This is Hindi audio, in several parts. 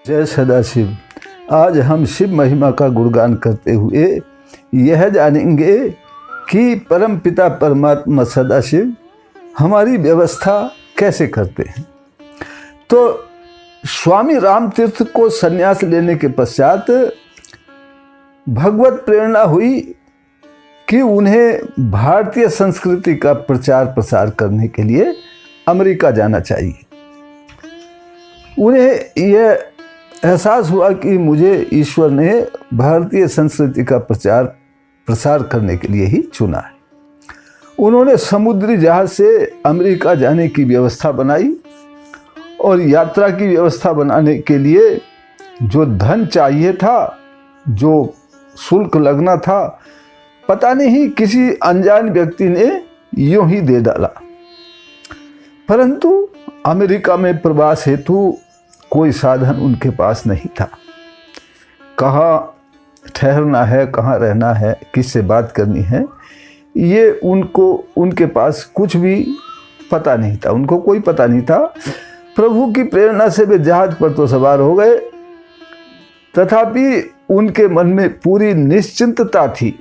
जय सदाशिव। आज हम शिव महिमा का गुणगान करते हुए यह जानेंगे कि परम पिता परमात्मा सदाशिव हमारी व्यवस्था कैसे करते हैं। तो स्वामी राम तीर्थ को संन्यास लेने के पश्चात भगवत प्रेरणा हुई कि उन्हें भारतीय संस्कृति का प्रचार प्रसार करने के लिए अमेरिका जाना चाहिए। उन्हें यह एहसास हुआ कि मुझे ईश्वर ने भारतीय संस्कृति का प्रचार प्रसार करने के लिए ही चुना है। उन्होंने समुद्री जहाज से अमेरिका जाने की व्यवस्था बनाई और यात्रा की व्यवस्था बनाने के लिए जो धन चाहिए था, जो शुल्क लगना था, पता नहीं किसी अनजान व्यक्ति ने यूं ही दे डाला। परंतु अमेरिका में प्रवास हेतु कोई साधन उनके पास नहीं था। कहाँ ठहरना है, कहाँ रहना है, किससे बात करनी है, ये उनके पास कुछ भी पता नहीं था। उनको कोई पता नहीं था। प्रभु की प्रेरणा से वे जहाज पर तो सवार हो गए, तथापि उनके मन में पूरी निश्चिंतता थी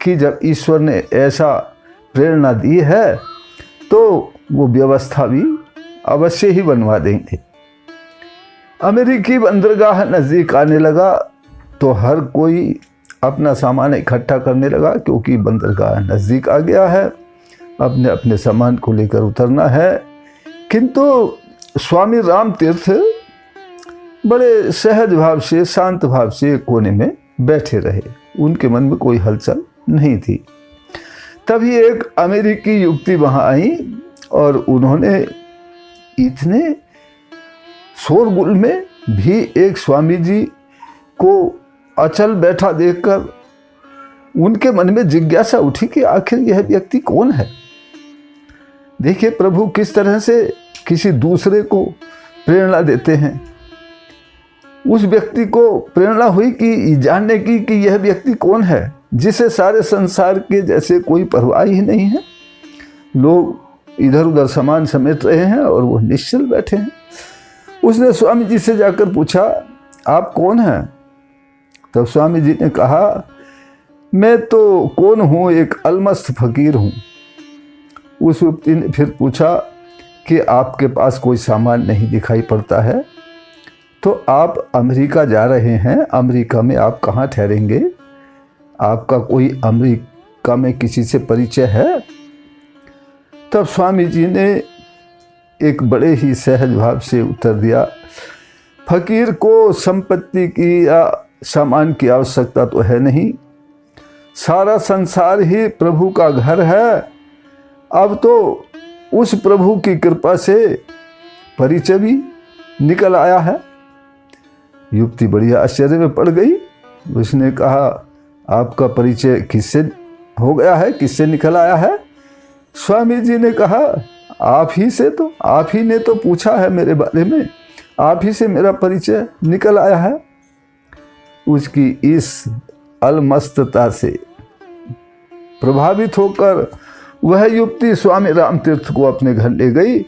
कि जब ईश्वर ने ऐसा प्रेरणा दी है तो वो व्यवस्था भी अवश्य ही बनवा देंगे। अमेरिकी बंदरगाह नज़दीक आने लगा तो हर कोई अपना सामान इकट्ठा करने लगा, क्योंकि बंदरगाह नज़दीक आ गया है, अपने अपने सामान को लेकर उतरना है। किंतु स्वामी राम तीर्थ बड़े सहज भाव से, शांत भाव से कोने में बैठे रहे। उनके मन में कोई हलचल नहीं थी। तभी एक अमेरिकी युवती वहाँ आई और उन्होंने इतने शोरगुल में भी एक स्वामी जी को अचल बैठा देखकर उनके मन में जिज्ञासा उठी कि आखिर यह व्यक्ति कौन है। देखिए प्रभु किस तरह से किसी दूसरे को प्रेरणा देते हैं। उस व्यक्ति को प्रेरणा हुई कि जानने की कि यह व्यक्ति कौन है, जिसे सारे संसार के जैसे कोई परवाह ही नहीं है। लोग इधर उधर सामान समेट रहे हैं और वो निश्चल बैठे हैं। उसने स्वामी जी से जाकर पूछा, आप कौन हैं? तब स्वामी जी ने कहा, मैं तो कौन हूँ, एक अलमस्त फकीर हूँ। उस युवती ने फिर पूछा कि आपके पास कोई सामान नहीं दिखाई पड़ता है, तो आप अमेरिका जा रहे हैं, अमेरिका में आप कहाँ ठहरेंगे? आपका कोई अमेरिका में किसी से परिचय है? तब स्वामी जी ने एक बड़े ही सहज भाव से उत्तर दिया, फकीर को संपत्ति की या सामान की आवश्यकता तो है नहीं, सारा संसार ही प्रभु का घर है। अब तो उस प्रभु की कृपा से परिचय भी निकल आया है। युवती बड़ी आश्चर्य में पड़ गई। उसने कहा, आपका परिचय किससे हो गया है, किससे निकल आया है? स्वामी जी ने कहा, आप ही से, तो आप ही ने तो पूछा है मेरे बारे में, आप ही से मेरा परिचय निकल आया है। उसकी इस अलमस्तता से प्रभावित होकर वह युवती स्वामी राम तीर्थ को अपने घर ले गई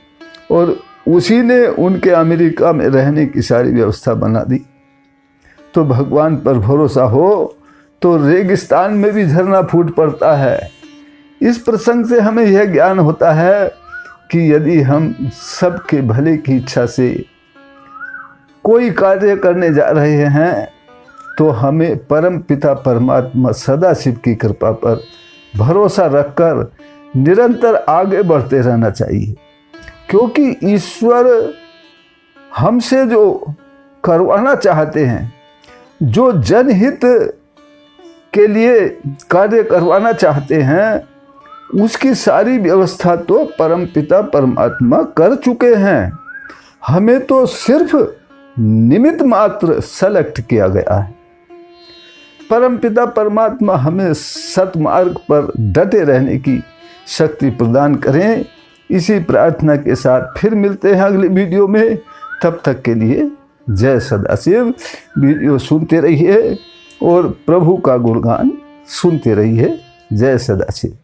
और उसी ने उनके अमेरिका में रहने की सारी व्यवस्था बना दी। तो भगवान पर भरोसा हो तो रेगिस्तान में भी झरना फूट पड़ता है। इस प्रसंग से हमें यह ज्ञान होता है कि यदि हम सबके भले की इच्छा से कोई कार्य करने जा रहे हैं तो हमें परम पिता परमात्मा सदाशिव की कृपा पर भरोसा रखकर निरंतर आगे बढ़ते रहना चाहिए। क्योंकि ईश्वर हमसे जो करवाना चाहते हैं, जो जनहित के लिए कार्य करवाना चाहते हैं, उसकी सारी व्यवस्था तो परम पिता परमात्मा कर चुके हैं। हमें तो सिर्फ निमित्त मात्र सेलेक्ट किया गया है। परम पिता परमात्मा हमें सतमार्ग पर डटे रहने की शक्ति प्रदान करें। इसी प्रार्थना के साथ फिर मिलते हैं अगली वीडियो में। तब तक के लिए जय सदाशिव। वीडियो सुनते रहिए और प्रभु का गुणगान सुनते रहिए। जय सदाशिव।